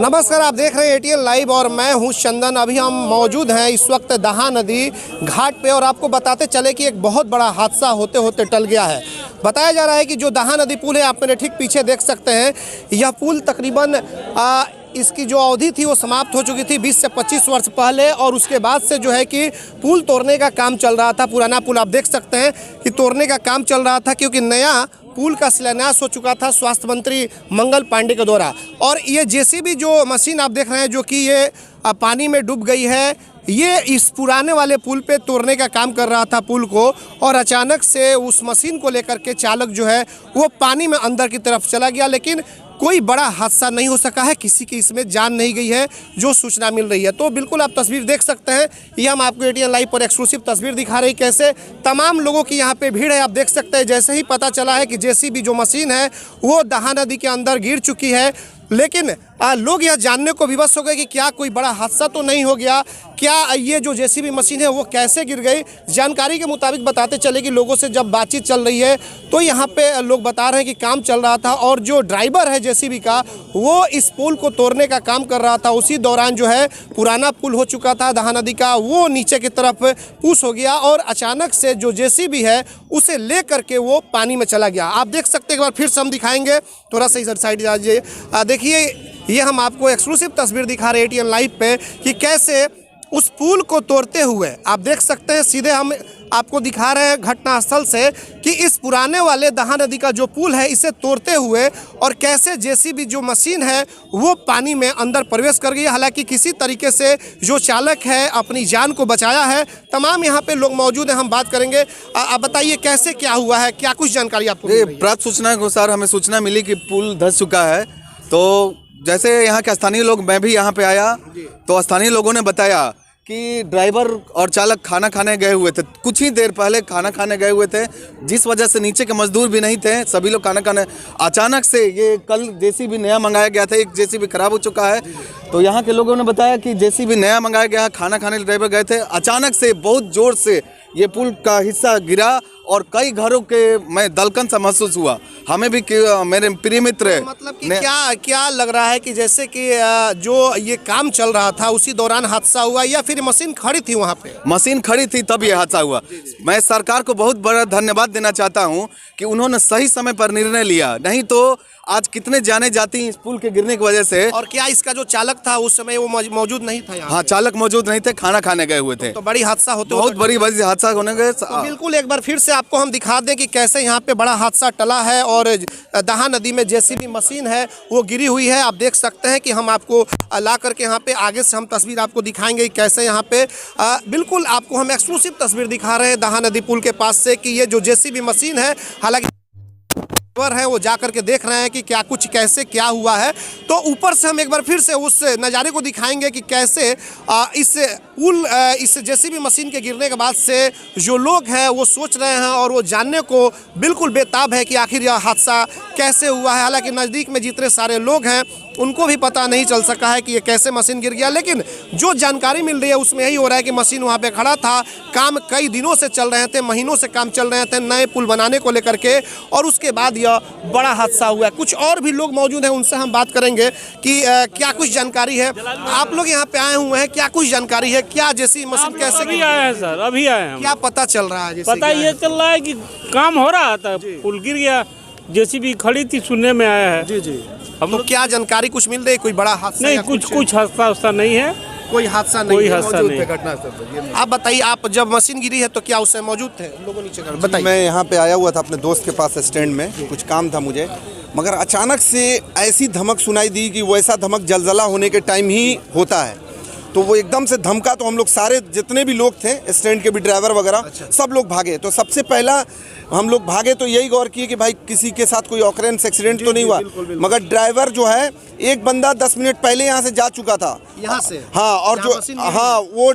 नमस्कार, आप देख रहे हैं एटीएन लाइव और मैं हूं चंदन। अभी हम मौजूद हैं इस वक्त दहा नदी घाट पे और आपको बताते चले कि एक बहुत बड़ा हादसा होते होते टल गया है। बताया जा रहा है कि जो दहा नदी पुल है, आप मेरे ठीक पीछे देख सकते हैं, यह पुल तकरीबन इसकी जो अवधि थी वो समाप्त हो चुकी थी 20 से 25 वर्ष पहले और उसके बाद से जो है कि पुल तोड़ने का काम चल रहा था। पुराना पुल आप देख सकते हैं कि तोड़ने का काम चल रहा था क्योंकि नया पुल का शिलान्यास हो चुका था स्वास्थ्य मंत्री मंगल पांडे के द्वारा। और ये जेसीबी जो मशीन आप देख रहे हैं जो कि ये पानी में डूब गई है, ये इस पुराने वाले पुल पे तोड़ने का काम कर रहा था पुल को, और अचानक से उस मशीन को लेकर के चालक जो है वो पानी में अंदर की तरफ चला गया। लेकिन कोई बड़ा हादसा नहीं हो सका है, किसी की इसमें जान नहीं गई है जो सूचना मिल रही है। तो बिल्कुल आप तस्वीर देख सकते हैं, ये हम आपको एटीएन लाइव पर एक्सक्लूसिव तस्वीर दिखा रही कैसे तमाम लोगों की यहाँ पे भीड़ है। आप देख सकते हैं जैसे ही पता चला है कि जेसीबी जो मशीन है वो दहा नदी के अंदर गिर चुकी है, लेकिन लोग यह जानने को विवश हो गए कि क्या कोई बड़ा हादसा तो नहीं हो गया, क्या ये जो जेसीबी मशीन है वो कैसे गिर गई। जानकारी के मुताबिक बताते चले कि लोगों से जब बातचीत चल रही है तो यहाँ पे लोग बता रहे हैं कि काम चल रहा था और जो ड्राइवर है जेसीबी का वो इस पुल को तोड़ने का काम कर रहा था। उसी दौरान जो है पुराना पुल हो चुका था दहा नदी का, वो नीचे की तरफ पुश हो गया और अचानक से जो जेसीबी है उसे ले करके वो पानी में चला गया। आप देख सकते हैं, एक बार फिर से हम दिखाएंगे, थोड़ा सा इधर साइड जाइए। देखिए ये हम आपको एक्सक्लूसिव तस्वीर दिखा रहे हैं एटीएन लाइव पे कि कैसे उस पुल को तोड़ते हुए आप देख सकते हैं। सीधे हम आपको दिखा रहे हैं घटनास्थल से कि इस पुराने वाले दहा नदी का जो पुल है इसे तोड़ते हुए और कैसे जेसीबी जो मशीन है वो पानी में अंदर प्रवेश कर गई। हालांकि किसी तरीके से जो चालक है अपनी जान को बचाया है। तमाम यहाँ पे लोग मौजूद हैं, हम बात करेंगे। आप बताइए कैसे क्या हुआ है, क्या कुछ जानकारी आपको? प्राप्त सूचना के अनुसार हमें सूचना मिली कि पुल धंस चुका है। तो जैसे यहाँ के स्थानीय लोग, मैं भी यहाँ पे आया तो स्थानीय लोगों ने बताया कि ड्राइवर और चालक खाना खाने गए हुए थे, कुछ ही देर पहले खाना खाने गए हुए थे, जिस वजह से नीचे के मजदूर भी नहीं थे, सभी लोग खाना खाने। अचानक से ये कल जेसीबी नया मंगाया गया था, एक जेसीबी खराब हो चुका है, तो यहाँ के लोगों ने बताया कि जेसीबी नया मंगाया गया, खाना खाने ड्राइवर गए थे, अचानक से बहुत जोर से ये पुल का हिस्सा गिरा और कई घरों के मैं दलकन सा महसूस हुआ। हमें भी मेरे प्रिय मित्र तो मतलब कि क्या लग रहा है कि जैसे कि जो ये काम चल रहा था उसी दौरान हादसा हुआ या फिर मशीन खड़ी थी वहाँ पे? मशीन खड़ी थी तब ये हादसा हुआ। मैं सरकार को बहुत बड़ा धन्यवाद देना चाहता हूँ कि उन्होंने सही समय पर निर्णय लिया, नहीं तो आज कितने जाने जाती इस पुल के गिरने की वजह से। और क्या इसका जो चालक था उस समय वो मौजूद नहीं था यहाँ? हाँ, चालक मौजूद नहीं थे, खाना खाने गए हुए थे। तो बड़ी हादसा होते बहुत बड़ी हादसा होने गए। तो बिल्कुल एक बार फिर से आपको हम दिखा दें कि कैसे यहाँ पे बड़ा हादसा टला है और दहा नदी में जेसीबी मशीन है वो गिरी हुई है। आप देख सकते हैं कि हम आपको ला करके यहाँ पे आगे से हम तस्वीर आपको दिखाएंगे कैसे यहाँ पे बिल्कुल आपको हम एक्सक्लूसिव तस्वीर दिखा रहे हैं दहा नदी पुल के पास से कि ये जो जेसीबी मशीन है, हालांकि है वो जा करके देख रहे हैं कि क्या कुछ कैसे क्या हुआ है। तो ऊपर से हम एक बार फिर से उस नज़ारे को दिखाएंगे कि कैसे इस पुल इस जेसीबी मशीन के गिरने के बाद से जो लोग हैं वो सोच रहे हैं और वो जानने को बिल्कुल बेताब है कि आखिर यह हादसा कैसे हुआ है। हालांकि नज़दीक में जितने सारे लोग हैं उनको भी पता नहीं चल सका है कि ये कैसे मशीन गिर गया, लेकिन जो जानकारी मिल रही है उसमें यही हो रहा है कि मशीन वहाँ पे खड़ा था, काम कई दिनों से चल रहे थे, महीनों से काम चल रहे थे नए पुल बनाने को लेकर के, और उसके बाद यह बड़ा हादसा हुआ है। कुछ और भी लोग मौजूद हैं, उनसे हम बात करेंगे कि क्या कुछ जानकारी है। आप लोग यहाँ पे आए हुए हैं, क्या कुछ जानकारी है, क्या जैसी मशीन कैसे? अभी आए हैं सर, अभी आए हैं। क्या पता चल रहा है? पता ये चल रहा है कि काम हो रहा था, पुल गिर गया, जेसीबी खड़ी थी, सुनने में आया है। जी हम लोग क्या जानकारी कुछ मिल रही है? कोई बड़ा हादसा? नहीं, कुछ हादसा नहीं है, कोई हादसा नहीं, कोई हादसा नहीं। आप बताइए, आप जब मशीन गिरी है तो क्या उससे मौजूद थे लोगों नीचे? बताइए। मैं यहाँ पे आया हुआ था अपने दोस्त के पास स्टैंड में, कुछ काम था मुझे, मगर अचानक से ऐसी धमक सुनाई दी कि वैसा धमक जलजला होने के टाइम ही होता है, तो वो एकदम से धमका, तो हम लोग सारे जितने भी लोग थे स्टैंड के भी ड्राइवर वगैरह सब लोग भागे। तो सबसे पहला हम लोग भागे तो यही गौर किए कि भाई किसी के साथ कोई ऑकरेंस एक्सीडेंट तो नहीं हुआ, मगर ड्राइवर जो है एक बंदा 10 मिनट पहले यहाँ से जा चुका था, यहाँ से। हाँ, और जो हाँ वो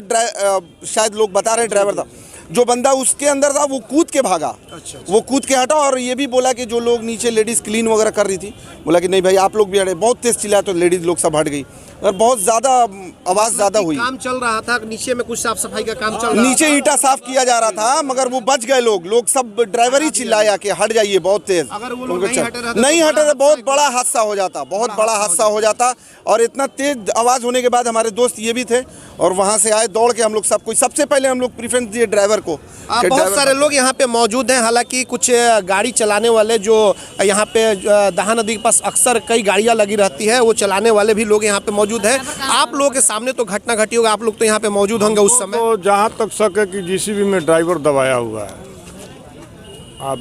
शायद लोग बता रहे हैं ड्राइवर था, जो बंदा उसके अंदर था वो कूद के भागा। अच्छा। वो कूद के हटा और ये भी बोला कि जो लोग नीचे लेडीज़ क्लीन वगैरह कर रही थी, बोला कि नहीं भाई आप लोग भी हटे। बहुत तेज़ चिल्लाया तो लेडीज़ लोग सब हट गई और बहुत ज़्यादा आवाज़ ज़्यादा हुई। काम चल रहा था, नीचे में कुछ साफ सफाई का काम चल रहा नीचे ईंटा साफ किया जा रहा था मगर वो बच गए लोग सब ड्राइवर ही चिल्लाया कि हट जाइए बहुत तेज। अगर वो लोग नहीं हटे तो बहुत बड़ा हादसा हो जाता, बहुत बड़ा हादसा हो जाता। और इतना तेज आवाज़ होने के बाद हमारे दोस्त ये भी थे और वहाँ से आए दौड़ के। हम लोग सब कुछ सबसे पहले हम लोग प्रेफरेंस दिए ड्राइवर को। बहुत सारे लोग यहाँ पे मौजूद हैं, हालांकि कुछ गाड़ी चलाने वाले जो यहाँ पे दहा नदी के पास अक्सर कई गाड़ियाँ लगी रहती है, वो चलाने वाले भी लोग यहाँ पे मौजूद हैं। आप लोगों के सामने तो घटना घटी होगा, आप लोग तो यहाँ पे मौजूद होंगे उस समय। तो जहाँ तक शक है कि जीसीबी में ड्राइवर दबाया हुआ है। आप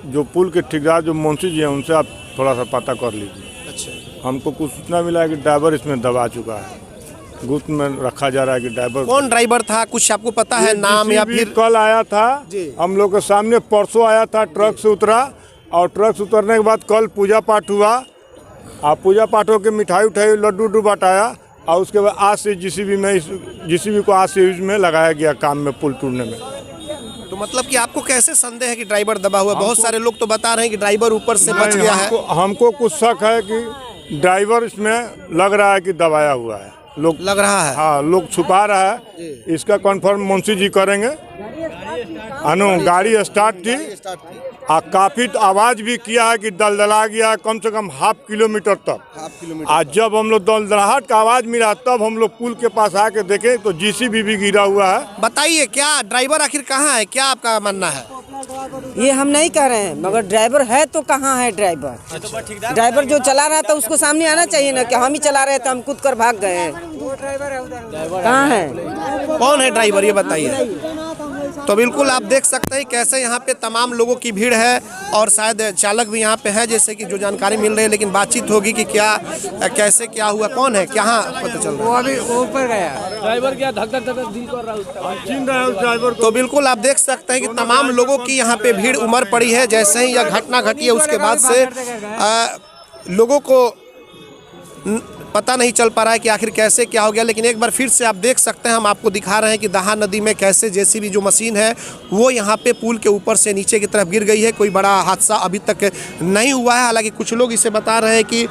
जो पुल के ठेकेदार जो मुंशी जी हैं उनसे आप थोड़ा सा पता कर लीजिए। अच्छा, हमको कुछ सूचना मिला है कि ड्राइवर इसमें दबा चुका है, गुप्त में रखा जा रहा है कि ड्राइवर कौन ड्राइवर था, कुछ आपको पता है नाम या GCB फिर? कल आया था जी। हम लोग के सामने, परसों आया था, ट्रक से उतरा और ट्रक से उतरने के बाद कल पूजा पाठ हुआ। आप पूजा पाठ होकर मिठाई उठाई लड्डू उड्डू बटाया और उसके बाद आज से जीसीबी को आज से यूज में लगाया गया काम में, पुल तोड़ने में। तो मतलब कि आपको कैसे संदेह है कि ड्राइवर दबा हुआ? बहुत सारे लोग तो बता रहे हैं कि ड्राइवर ऊपर से बच गया है। हमको कुछ शक है कि ड्राइवर इसमें लग रहा है कि दबाया हुआ है, लोग लग रहा है। हाँ, लोग छुपा रहा है। इसका कंफर्म मुंशी जी करेंगे। गाड़ी स्टार्ट थी और काफी आवाज भी किया है कि दलदला गया कम से कम हाफ किलोमीटर तक। आज जब हम लोग दलदलाहट का आवाज मिला तब हम लोग पुल के पास आके देखे तो जीसीबी भी गिरा हुआ है। बताइए क्या ड्राइवर आखिर कहाँ है, क्या आपका मानना है? ये हम नहीं कह रहे हैं, मगर ड्राइवर है तो कहाँ है ड्राइवर? ड्राइवर जो चला रहा था उसको सामने आना चाहिए ना कि हम ही चला रहे थे, हम कूद कर भाग गए हैं। कहाँ है? कौन है ड्राइवर ये बताइए। तो बिल्कुल आप देख सकते हैं कैसे यहाँ पे तमाम लोगों की भीड़ है और शायद चालक भी यहाँ पे है, जैसे कि जो जानकारी मिल रही है। लेकिन बातचीत होगी कि क्या कैसे क्या हुआ, कौन है, क्या पता चल रहा है। वो अभी ऊपर गया ड्राइवर क्या धक धक धक दिल कर रहा है ड्राइवर तो बिल्कुल आप देख सकते हैं कि तमाम लोगों की यहाँ पे भीड़ उमड़ पड़ी है। जैसे ही यह घटना घटी है उसके बाद से लोगों को पता नहीं चल पा रहा है कि आखिर कैसे क्या हो गया। लेकिन एक बार फिर से आप देख सकते हैं, हम आपको दिखा रहे हैं कि दहा नदी में कैसे जेसीबी जो मशीन है वो यहाँ पे पुल के ऊपर से नीचे की तरफ गिर गई है। कोई बड़ा हादसा अभी तक नहीं हुआ है। हालांकि कुछ लोग इसे बता रहे हैं कि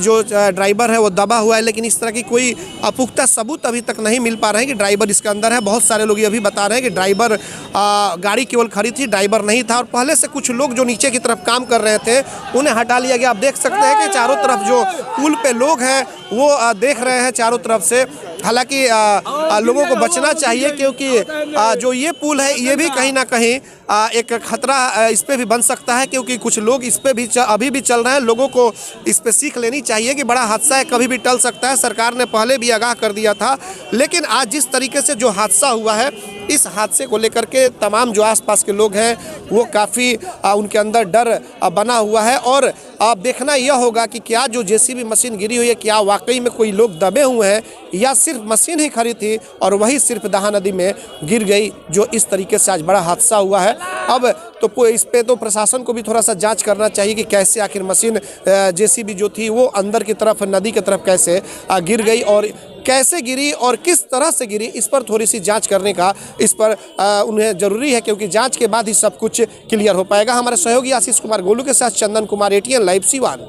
जो ड्राइवर है वो दबा हुआ है, लेकिन इस तरह की कोई पुख्ता सबूत अभी तक नहीं मिल पा रहे हैं कि ड्राइवर इसके अंदर है। बहुत सारे लोग ये भी बता रहे हैं कि ड्राइवर गाड़ी केवल खड़ी थी, ड्राइवर नहीं था। और पहले से कुछ लोग जो नीचे की तरफ काम कर रहे थे उन्हें हटा लिया गया। आप देख सकते हैं कि चारों तरफ जो पुल पे लोग हैं वो देख रहे हैं चारों तरफ से। हालांकि लोगों को बचना चाहिए क्योंकि जो ये पुल है ये भी कहीं ना कहीं एक खतरा इस पे भी बन सकता है, क्योंकि कुछ लोग इस पे भी अभी भी चल रहे हैं। लोगों को इस पे सीख लेनी चाहिए कि बड़ा हादसा है, कभी भी टल सकता है। सरकार ने पहले भी आगाह कर दिया था, लेकिन आज जिस तरीके से जो हादसा हुआ है, इस हादसे को लेकर के तमाम जो आसपास के लोग हैं वो काफ़ी उनके अंदर डर बना हुआ है। और अब देखना यह होगा कि क्या जो जेसीबी मशीन गिरी हुई है क्या वाकई में कोई लोग दबे हुए हैं या सिर्फ मशीन ही खड़ी थी और वही सिर्फ दहा नदी में गिर गई, जो इस तरीके से आज बड़ा हादसा हुआ है। अब तो इस पे तो प्रशासन को भी थोड़ा सा जांच करना चाहिए कि कैसे आखिर मशीन जेसीबी जो थी वो अंदर की तरफ नदी की तरफ कैसे गिर गई और कैसे गिरी और किस तरह से गिरी, इस पर थोड़ी सी जांच करने का इस पर उन्हें ज़रूरी है, क्योंकि जांच के बाद ही सब कुछ क्लियर हो पाएगा। हमारे सहयोगी आशीष कुमार गोलू के साथ चंदन कुमार, ATN लाइव सिवान।